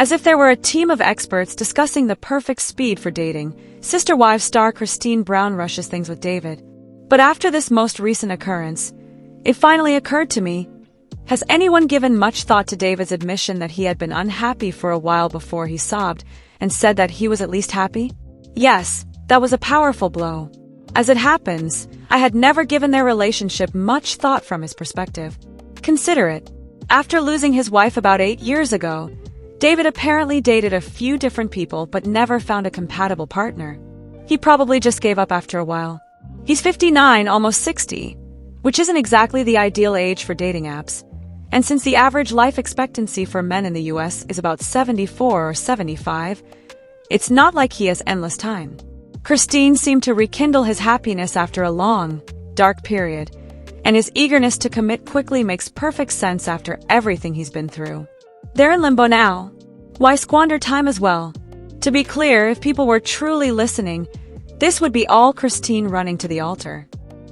As if there were a team of experts discussing the perfect speed for dating, Sister-Wives star Christine Brown rushes things with David. But after this most recent occurrence, it finally occurred to me, has anyone given much thought to David's admission that he had been unhappy for a while before he sobbed and said that he was at least happy? Yes, that was a powerful blow. As it happens, I had never given their relationship much thought from his perspective. Consider it. After losing his wife about 8 years ago, David apparently dated a few different people but never found a compatible partner. He probably just gave up after a while. He's 59, almost 60, which isn't exactly the ideal age for dating apps. And since the average life expectancy for men in the US is about 74 or 75, it's not like he has endless time. Christine seemed to rekindle his happiness after a long, dark period, and his eagerness to commit quickly makes perfect sense after everything he's been through. They're in limbo now. Why squander time as well? To be clear, if people were truly listening, this would be all Christine running to the altar.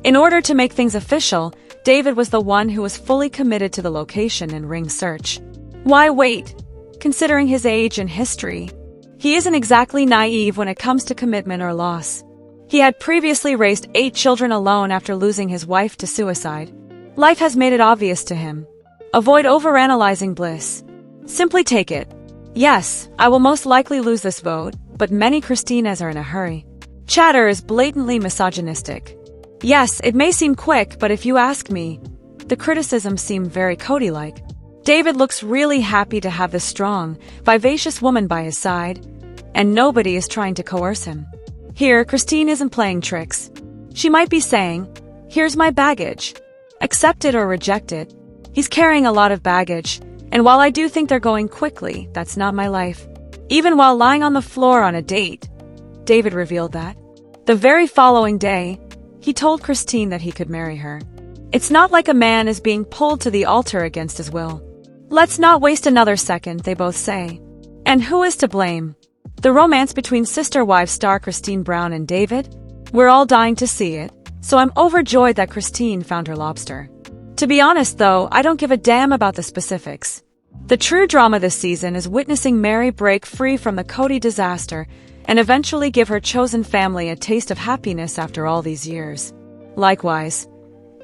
In order to make things official, David was the one who was fully committed to the location and ring search. Why wait? Considering his age and history, he isn't exactly naive when it comes to commitment or loss. He had previously raised 8 children alone after losing his wife to suicide. Life has made it obvious to him. Avoid overanalyzing bliss. Simply take it. Yes, I will most likely lose this vote, but many Christinas are in a hurry. Chatter is blatantly misogynistic. Yes, it may seem quick, but if you ask me, the criticisms seem very Kody-like. David looks really happy to have this strong, vivacious woman by his side, and nobody is trying to coerce him. Here, Christine isn't playing tricks. She might be saying, "Here's my baggage. Accept it or reject it." He's carrying a lot of baggage, and while I do think they're going quickly, that's not my life. Even while lying on the floor on a date, David revealed that. The very following day, he told Christine that he could marry her. It's not like a man is being pulled to the altar against his will. Let's not waste another second, they both say. And who is to blame? The romance between Sister-Wives star Christine Brown and David? We're all dying to see it, so I'm overjoyed that Christine found her lobster. To be honest though, I don't give a damn about the specifics. The true drama this season is witnessing Mary break free from the Kody disaster and eventually give her chosen family a taste of happiness after all these years. Likewise,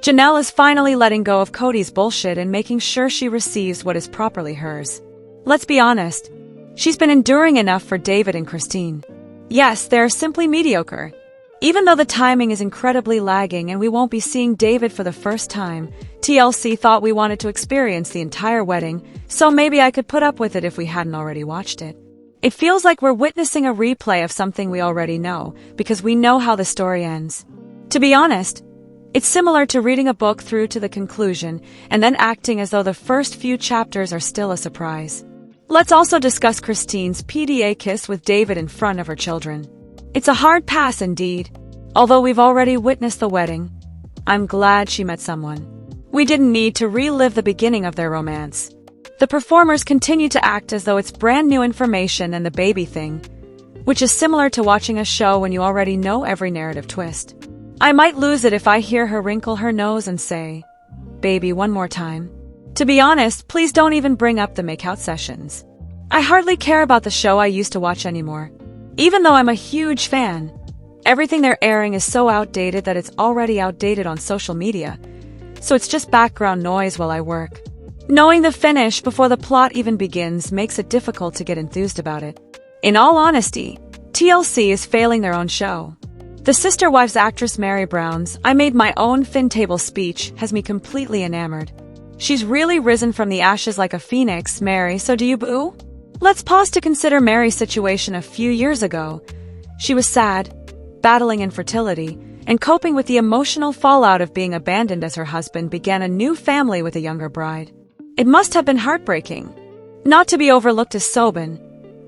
Janelle is finally letting go of Kody's bullshit and making sure she receives what is properly hers. Let's be honest, she's been enduring enough for David and Christine. Yes, they're simply mediocre. Even though the timing is incredibly lagging and we won't be seeing David for the first time, TLC thought we wanted to experience the entire wedding, so maybe I could put up with it if we hadn't already watched it. It feels like we're witnessing a replay of something we already know, because we know how the story ends. To be honest, it's similar to reading a book through to the conclusion and then acting as though the first few chapters are still a surprise. Let's also discuss Christine's PDA kiss with David in front of her children. It's a hard pass indeed. Although we've already witnessed the wedding, I'm glad she met someone. We didn't need to relive the beginning of their romance. The performers continue to act as though it's brand new information and the baby thing, which is similar to watching a show when you already know every narrative twist. I might lose it if I hear her wrinkle her nose and say, "Baby, one more time." To be honest, please don't even bring up the make-out sessions. I hardly care about the show I used to watch anymore. Even though I'm a huge fan, everything they're airing is so outdated that it's already outdated on social media, so it's just background noise while I work. Knowing the finish before the plot even begins makes it difficult to get enthused about it. In all honesty, TLC is failing their own show. The Sister-Wives actress Mary Brown's "I made my own fin table" speech has me completely enamored. She's really risen from the ashes like a phoenix, Mary, so do you boo? Let's pause to consider Mary's situation a few years ago. She was sad, battling infertility, and coping with the emotional fallout of being abandoned as her husband began a new family with a younger bride. It must have been heartbreaking. Not to be overlooked is Robyn,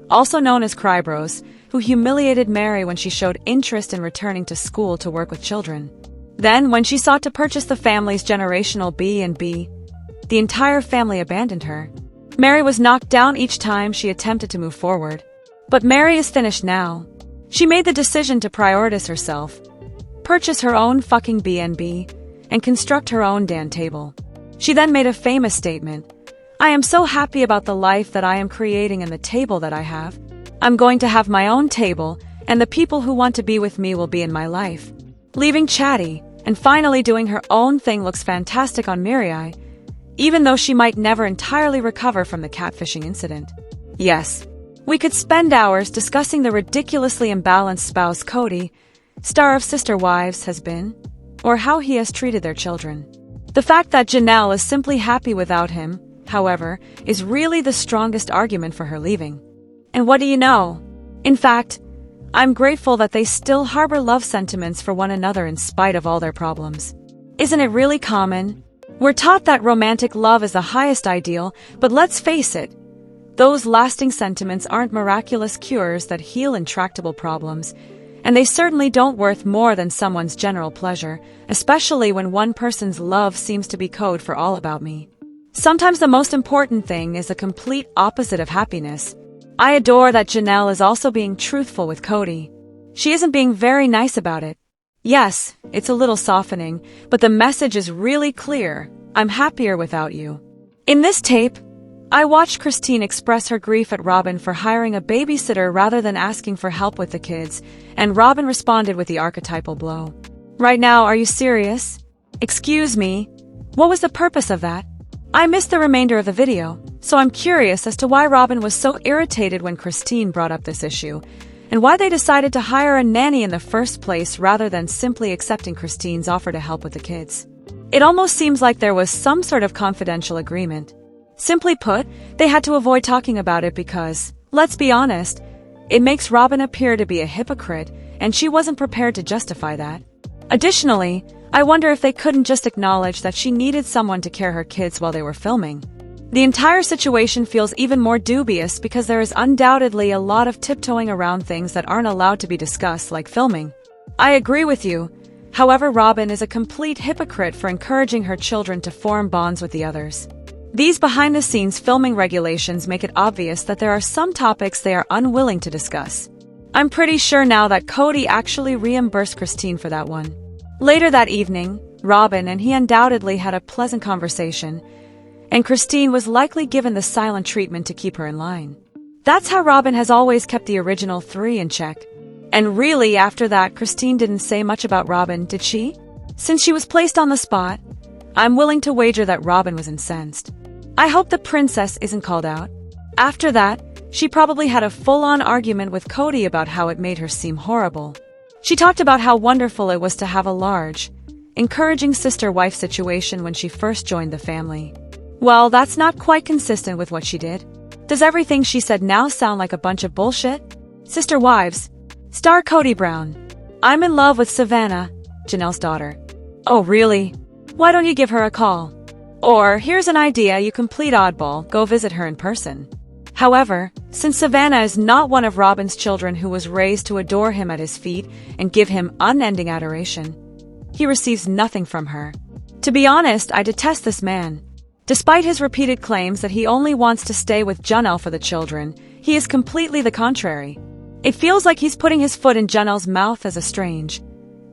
also known as Crybros, who humiliated Mary when she showed interest in returning to school to work with children. Then, when she sought to purchase the family's generational B&B, the entire family abandoned her. Mary was knocked down each time she attempted to move forward. But Mary is finished now. She made the decision to prioritize herself, purchase her own fucking B&B, and construct her own damn table. She then made a famous statement, I am so happy about the life that I am creating and the table that I have. I'm going to have my own table, and the people who want to be with me will be in my life. Leaving Chatty, and finally doing her own thing looks fantastic on Mirai, even though she might never entirely recover from the catfishing incident. Yes, we could spend hours discussing the ridiculously imbalanced spouse Kody, star of Sister Wives, has been, or how he has treated their children. The fact that Janelle is simply happy without him, however, is really the strongest argument for her leaving. And what do you know? In fact, I'm grateful that they still harbor love sentiments for one another in spite of all their problems. Isn't it really common? We're taught that romantic love is the highest ideal, but let's face it, those lasting sentiments aren't miraculous cures that heal intractable problems, and they certainly don't worth more than someone's general pleasure, especially when one person's love seems to be code for all about me. Sometimes the most important thing is the complete opposite of happiness. I adore that Janelle is also being truthful with Kody. She isn't being very nice about it. Yes, it's a little softening, but the message is really clear. I'm happier without you. In this tape, I watched Christine express her grief at Robyn for hiring a babysitter rather than asking for help with the kids, and Robyn responded with the archetypal blow. Right now, are you serious? Excuse me, what was the purpose of that? I missed the remainder of the video, so I'm curious as to why Robyn was so irritated when Christine brought up this issue, and why they decided to hire a nanny in the first place rather than simply accepting Christine's offer to help with the kids. It almost seems like there was some sort of confidential agreement. Simply put, they had to avoid talking about it because, let's be honest, it makes Robyn appear to be a hypocrite, and she wasn't prepared to justify that. Additionally, I wonder if they couldn't just acknowledge that she needed someone to care her kids while they were filming. The entire situation feels even more dubious because there is undoubtedly a lot of tiptoeing around things that aren't allowed to be discussed, like filming. I agree with you. However, Robyn is a complete hypocrite for encouraging her children to form bonds with the others. These behind-the-scenes filming regulations make it obvious that there are some topics they are unwilling to discuss. I'm pretty sure now that Kody actually reimbursed Christine for that one. Later that evening, Robyn and he undoubtedly had a pleasant conversation, and Christine was likely given the silent treatment to keep her in line. That's how Robyn has always kept the original three in check. And really, after that, Christine didn't say much about Robyn, did she? Since she was placed on the spot, I'm willing to wager that Robyn was incensed. I hope the princess isn't called out. After that, she probably had a full-on argument with Kody about how it made her seem horrible. She talked about how wonderful it was to have a large, encouraging sister-wife situation when she first joined the family. Well, that's not quite consistent with what she did. Does everything she said now sound like a bunch of bullshit? Sister Wives, star Kody Brown. I'm in love with Savannah, Janelle's daughter. Oh, really? Why don't you give her a call? Or, here's an idea, you complete oddball, go visit her in person. However, since Savannah is not one of Robyn's children who was raised to adore him at his feet and give him unending adoration, he receives nothing from her. To be honest, I detest this man. Despite his repeated claims that he only wants to stay with Janelle for the children, he is completely the contrary. It feels like he's putting his foot in Janelle's mouth as a strange,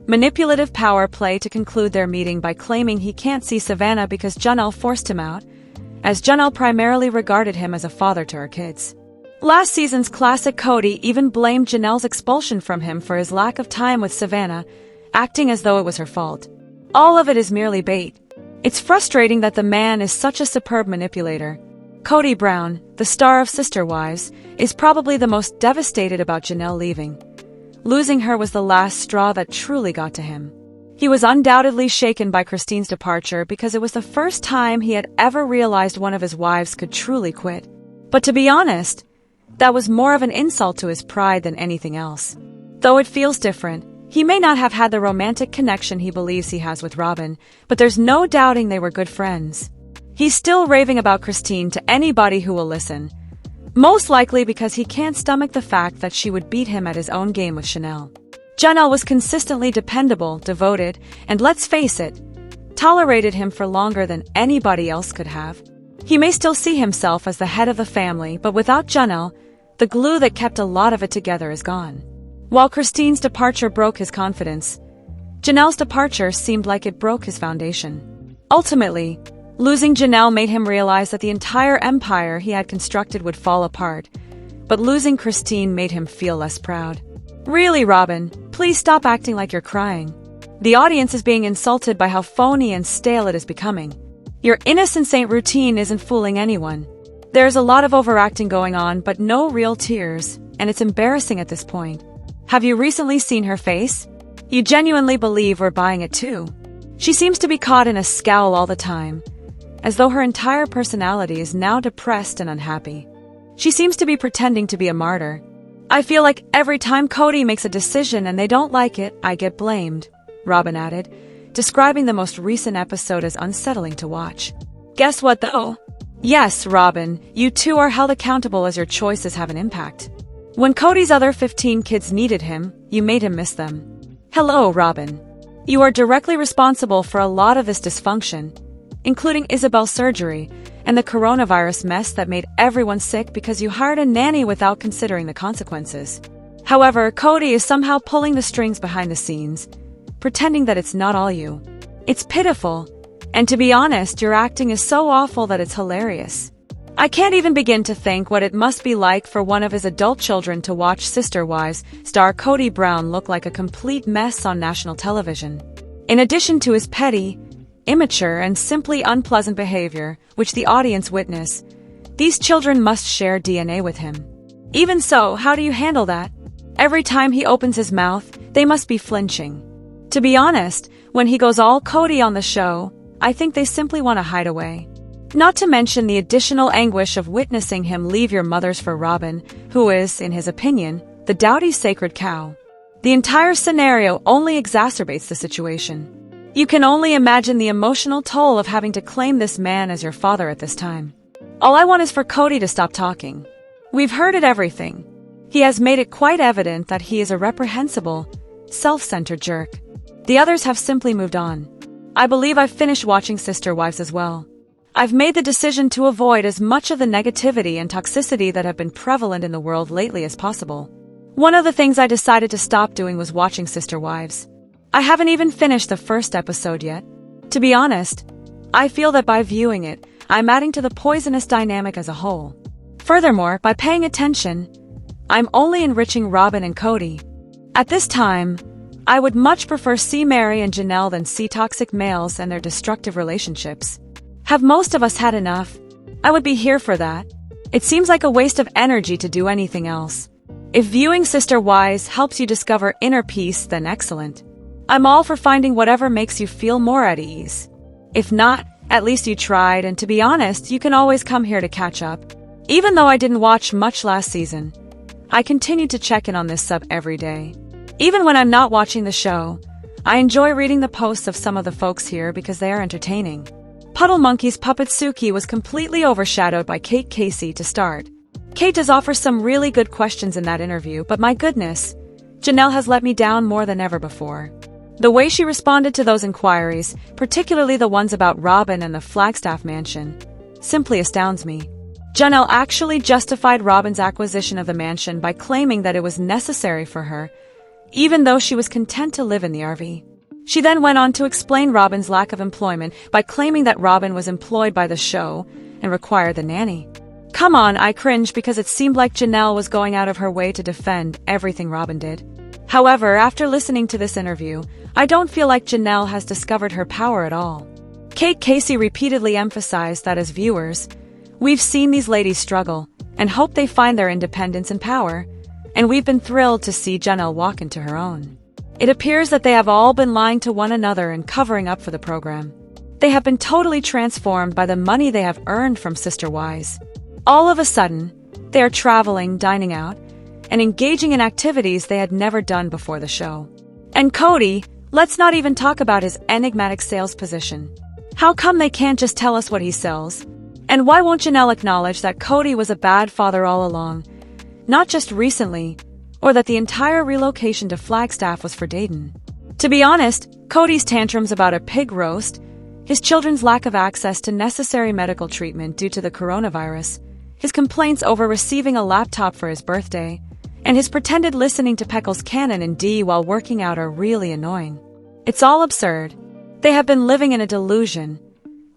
manipulative power play to conclude their meeting by claiming he can't see Savannah because Janelle forced him out, as Janelle primarily regarded him as a father to her kids. Last season's classic Kody even blamed Janelle's expulsion from him for his lack of time with Savannah, acting as though it was her fault. All of it is merely bait. It's frustrating that the man is such a superb manipulator. Kody Brown, the star of Sister Wives, is probably the most devastated about Janelle leaving. Losing her was the last straw that truly got to him. He was undoubtedly shaken by Christine's departure because it was the first time he had ever realized one of his wives could truly quit. But to be honest, that was more of an insult to his pride than anything else. Though it feels different, he may not have had the romantic connection he believes he has with Robyn, but there's no doubting they were good friends. He's still raving about Christine to anybody who will listen, most likely because he can't stomach the fact that she would beat him at his own game with Janelle. Janelle was consistently dependable, devoted, and let's face it, tolerated him for longer than anybody else could have. He may still see himself as the head of the family, but without Janelle, the glue that kept a lot of it together is gone. While Christine's departure broke his confidence, Janelle's departure seemed like it broke his foundation. Ultimately, Losing Janelle made him realize that the entire empire he had constructed would fall apart, but losing Christine made him feel less proud. Really, Robyn, please stop acting like you're crying. The audience is being insulted by how phony and stale it is becoming. Your innocent saint routine isn't fooling anyone. There's a lot of overacting going on, but no real tears, and it's embarrassing at this point. Have you recently seen her face? You genuinely believe we're buying it too. She seems to be caught in a scowl all the time, as though her entire personality is now depressed and unhappy. She seems to be pretending to be a martyr. I feel like every time Kody makes a decision and they don't like it, I get blamed, Robyn added, describing the most recent episode as unsettling to watch. Guess what though? Yes, Robyn, you too are held accountable as your choices have an impact. When Kody's other 15 kids needed him, you made him miss them. Hello, Robyn. You are directly responsible for a lot of this dysfunction, including Isabel's surgery and the coronavirus mess that made everyone sick because you hired a nanny without considering the consequences. However, Kody is somehow pulling the strings behind the scenes, pretending that it's not all you. It's pitiful, and to be honest, your acting is so awful that it's hilarious. I can't even begin to think what it must be like for one of his adult children to watch Sister Wives star Kody Brown look like a complete mess on national television. In addition to his petty, immature, and simply unpleasant behavior, which the audience witness, these children must share DNA with him. Even so, how do you handle that? Every time he opens his mouth, they must be flinching. To be honest, when he goes all Kody on the show, I think they simply want to hide away. Not to mention the additional anguish of witnessing him leave your mothers for Robyn, who is, in his opinion, the Dowdy's sacred cow. The entire scenario only exacerbates the situation. You can only imagine the emotional toll of having to claim this man as your father at this time. All I want is for Kody to stop talking. We've heard it everything. He has made it quite evident that he is a reprehensible, self-centered jerk. The others have simply moved on. I believe I've finished watching Sister Wives as well. I've made the decision to avoid as much of the negativity and toxicity that have been prevalent in the world lately as possible. One of the things I decided to stop doing was watching Sister Wives. I haven't even finished the first episode yet. To be honest, I feel that by viewing it, I'm adding to the poisonous dynamic as a whole. Furthermore, by paying attention, I'm only enriching Robyn and Kody. At this time, I would much prefer see Mary and Janelle than see toxic males and their destructive relationships. Have most of us had enough? I would be here for that. It seems like a waste of energy to do anything else. If viewing Sister Wives helps you discover inner peace, then excellent. I'm all for finding whatever makes you feel more at ease. If not, at least you tried, and to be honest, you can always come here to catch up. Even though I didn't watch much last season, I continue to check in on this sub every day. Even when I'm not watching the show, I enjoy reading the posts of some of the folks here because they are entertaining. Puddle Monkey's puppet Suki was completely overshadowed by Kate Casey to start. Kate does offer some really good questions in that interview, but my goodness, Janelle has let me down more than ever before. The way she responded to those inquiries, particularly the ones about Robyn and the Flagstaff mansion, simply astounds me. Janelle actually justified Robyn's acquisition of the mansion by claiming that it was necessary for her, even though she was content to live in the RV. She then went on to explain Robyn's lack of employment by claiming that Robyn was employed by the show and required the nanny. Come on, I cringe because it seemed like Janelle was going out of her way to defend everything Robyn did. However, after listening to this interview, I don't feel like Janelle has discovered her power at all. Kate Casey repeatedly emphasized that as viewers, we've seen these ladies struggle and hope they find their independence and power, and we've been thrilled to see Janelle walk into her own. It appears that they have all been lying to one another and covering up for the program. They have been totally transformed by the money they have earned from Sister Wives. All of a sudden, they are traveling, dining out, and engaging in activities they had never done before the show. And Kody, let's not even talk about his enigmatic sales position. How come they can't just tell us what he sells? And why won't Janelle acknowledge that Kody was a bad father all along, not just recently, or that the entire relocation to Flagstaff was for Dayton? To be honest, Kody's tantrums about a pig roast, his children's lack of access to necessary medical treatment due to the coronavirus, his complaints over receiving a laptop for his birthday, and his pretended listening to Peckle's Canon in D while working out are really annoying. It's all absurd. They have been living in a delusion,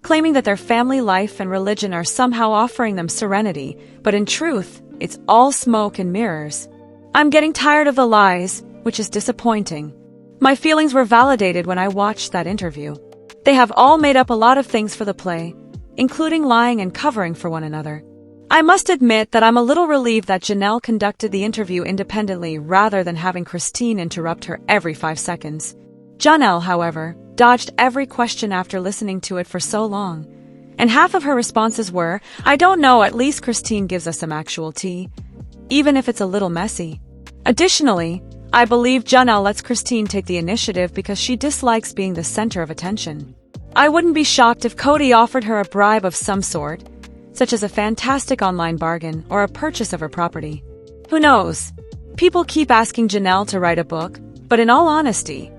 claiming that their family life and religion are somehow offering them serenity, but in truth, it's all smoke and mirrors. I'm getting tired of the lies, which is disappointing. My feelings were validated when I watched that interview. They have all made up a lot of things for the play, including lying and covering for one another. I must admit that I'm a little relieved that Janelle conducted the interview independently rather than having Christine interrupt her every 5 seconds. Janelle, however, dodged every question after listening to it for so long. And half of her responses were, "I don't know, at least Christine gives us some actual tea," even if it's a little messy. Additionally, I believe Janelle lets Christine take the initiative because she dislikes being the center of attention. I wouldn't be shocked if Kody offered her a bribe of some sort, such as a fantastic online bargain or a purchase of her property. Who knows? People keep asking Janelle to write a book, but in all honesty,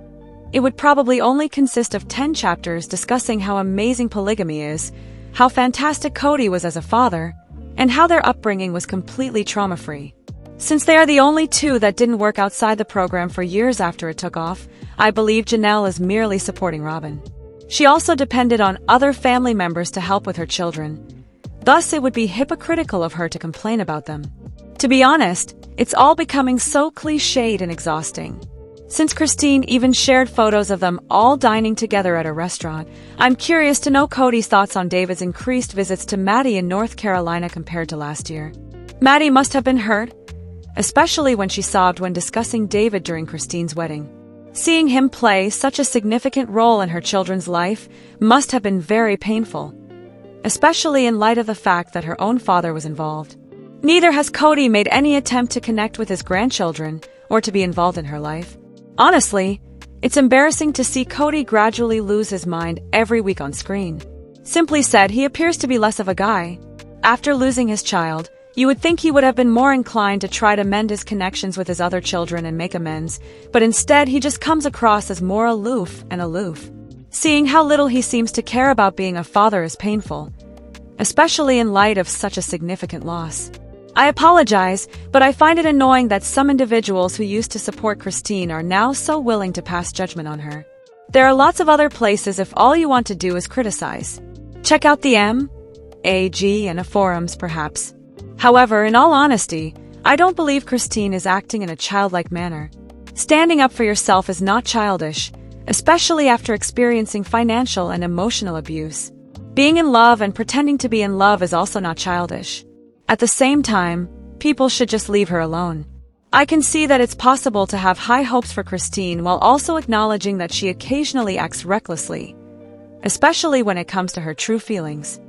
it would probably only consist of 10 chapters discussing how amazing polygamy is, how fantastic Kody was as a father, and how their upbringing was completely trauma-free. Since they are the only two that didn't work outside the program for years after it took off, I believe Janelle is merely supporting Robyn. She also depended on other family members to help with her children. Thus, it would be hypocritical of her to complain about them. To be honest, it's all becoming so cliched and exhausting. Since Christine even shared photos of them all dining together at a restaurant, I'm curious to know Kody's thoughts on David's increased visits to Maddie in North Carolina compared to last year. Maddie must have been hurt, especially when she sobbed when discussing David during Christine's wedding. Seeing him play such a significant role in her children's life must have been very painful, especially in light of the fact that her own father was involved. Neither has Kody made any attempt to connect with his grandchildren or to be involved in her life. Honestly, it's embarrassing to see Kody gradually lose his mind every week on screen. Simply said, he appears to be less of a guy. After losing his child, you would think he would have been more inclined to try to mend his connections with his other children and make amends, but instead he just comes across as more aloof. Seeing how little he seems to care about being a father is painful, especially in light of such a significant loss. I apologize, but I find it annoying that some individuals who used to support Christine are now so willing to pass judgment on her. There are lots of other places if all you want to do is criticize. Check out the M.A.G. and forums, perhaps. However, in all honesty, I don't believe Christine is acting in a childlike manner. Standing up for yourself is not childish, especially after experiencing financial and emotional abuse. Being in love and pretending to be in love is also not childish. At the same time, people should just leave her alone. I can see that it's possible to have high hopes for Christine while also acknowledging that she occasionally acts recklessly, especially when it comes to her true feelings.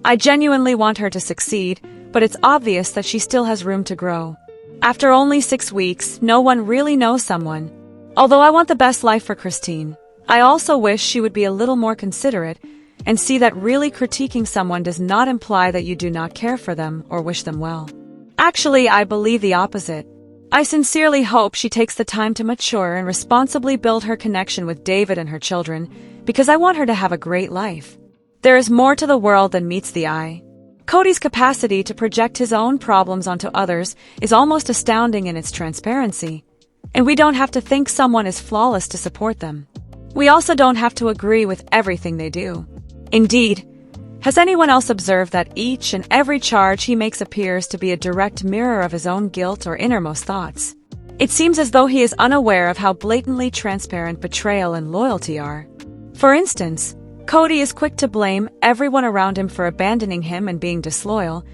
I genuinely want her to succeed, but it's obvious that she still has room to grow. After only 6 weeks, no one really knows someone. Although I want the best life for Christine, I also wish she would be a little more considerate and see that really critiquing someone does not imply that you do not care for them or wish them well. Actually, I believe the opposite. I sincerely hope she takes the time to mature and responsibly build her connection with David and her children, because I want her to have a great life. There is more to the world than meets the eye. Kody's capacity to project his own problems onto others is almost astounding in its transparency. And we don't have to think someone is flawless to support them. We also don't have to agree with everything they do. Indeed, has anyone else observed that each and every charge he makes appears to be a direct mirror of his own guilt or innermost thoughts? It seems as though he is unaware of how blatantly transparent betrayal and loyalty are. For instance, Kody is quick to blame everyone around him for abandoning him and being disloyal,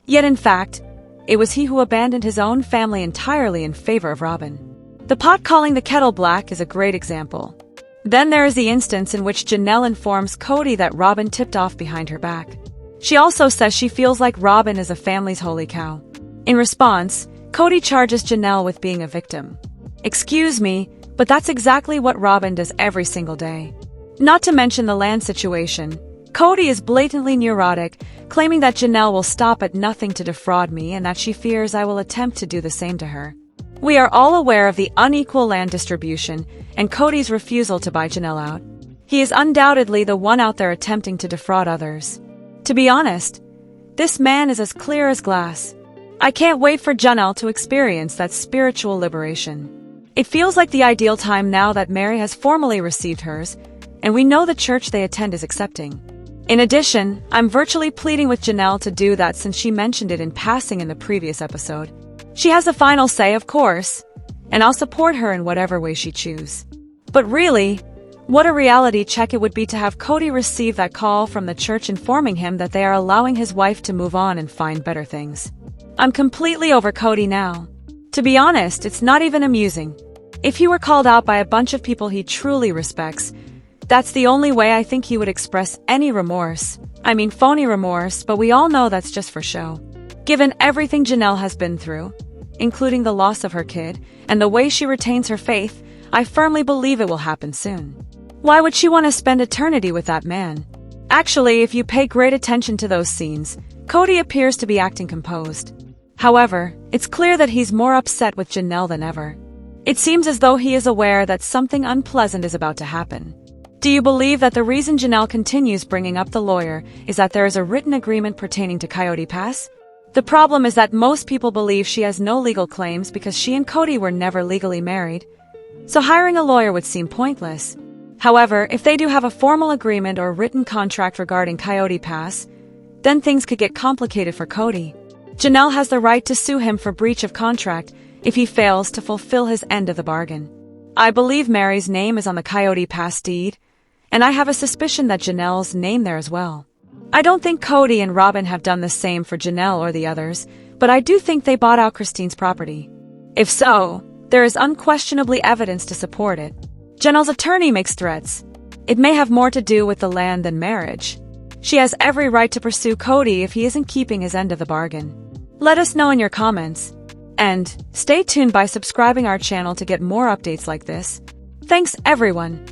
yet in fact, it was he who abandoned his own family entirely in favor of Robyn. The pot calling the kettle black is a great example. Then there is the instance in which Janelle informs Kody that Robyn tipped off behind her back. She also says she feels like Robyn is a family's holy cow. In response, Kody charges Janelle with being a victim. Excuse me, but that's exactly what Robyn does every single day. Not to mention the land situation. Kody is blatantly neurotic, claiming that Janelle will stop at nothing to defraud me and that she fears I will attempt to do the same to her. We are all aware of the unequal land distribution and Kody's refusal to buy Janelle out. He is undoubtedly the one out there attempting to defraud others. To be honest, this man is as clear as glass. I can't wait for Janelle to experience that spiritual liberation. It feels like the ideal time now that Mary has formally received hers, and we know the church they attend is accepting. In addition, I'm virtually pleading with Janelle to do that since she mentioned it in passing in the previous episode. She has the final say, of course, and I'll support her in whatever way she chooses. But really, what a reality check it would be to have Kody receive that call from the church informing him that they are allowing his wife to move on and find better things. I'm completely over Kody now. To be honest, it's not even amusing. If he were called out by a bunch of people he truly respects, that's the only way I think he would express any remorse. I mean phony remorse, but we all know that's just for show. Given everything Janelle has been through, including the loss of her kid, and the way she retains her faith, I firmly believe it will happen soon. Why would she want to spend eternity with that man? Actually, if you pay great attention to those scenes, Kody appears to be acting composed. However, it's clear that he's more upset with Janelle than ever. It seems as though he is aware that something unpleasant is about to happen. Do you believe that the reason Janelle continues bringing up the lawyer is that there is a written agreement pertaining to Coyote Pass? The problem is that most people believe she has no legal claims because she and Kody were never legally married, so hiring a lawyer would seem pointless. However, if they do have a formal agreement or written contract regarding Coyote Pass, then things could get complicated for Kody. Janelle has the right to sue him for breach of contract if he fails to fulfill his end of the bargain. I believe Mary's name is on the Coyote Pass deed, and I have a suspicion that Janelle's name there as well. I don't think Kody and Robyn have done the same for Janelle or the others, but I do think they bought out Christine's property. If so, there is unquestionably evidence to support it. Janelle's attorney makes threats. It may have more to do with the land than marriage. She has every right to pursue Kody if he isn't keeping his end of the bargain. Let us know in your comments. And stay tuned by subscribing our channel to get more updates like this. Thanks everyone.